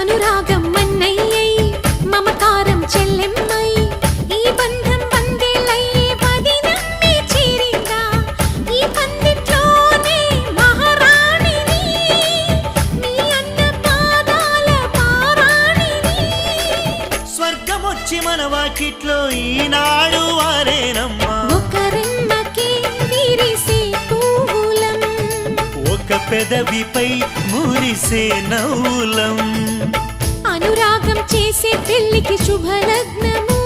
అనురాగం మన్నయ్యై మమకారం చెల్లెమ్మై ఈ బంధం వందేళ్ళయ్యే పదినమ్మి చేరిందా ఈ పందిట్లోనే మహారాణిని నీ అన్న పాదాల పారాణిని స్వర్గమొచ్చి మన వాకిట్లో ఈనాడు వారేనమ్మా ఒకరెమ్మకి విరిసే పువ్వులం ఒక పెదవిపై మురిసే నవ్వులం అనురాగం చేసే పెళ్లికి శుభలగ్నము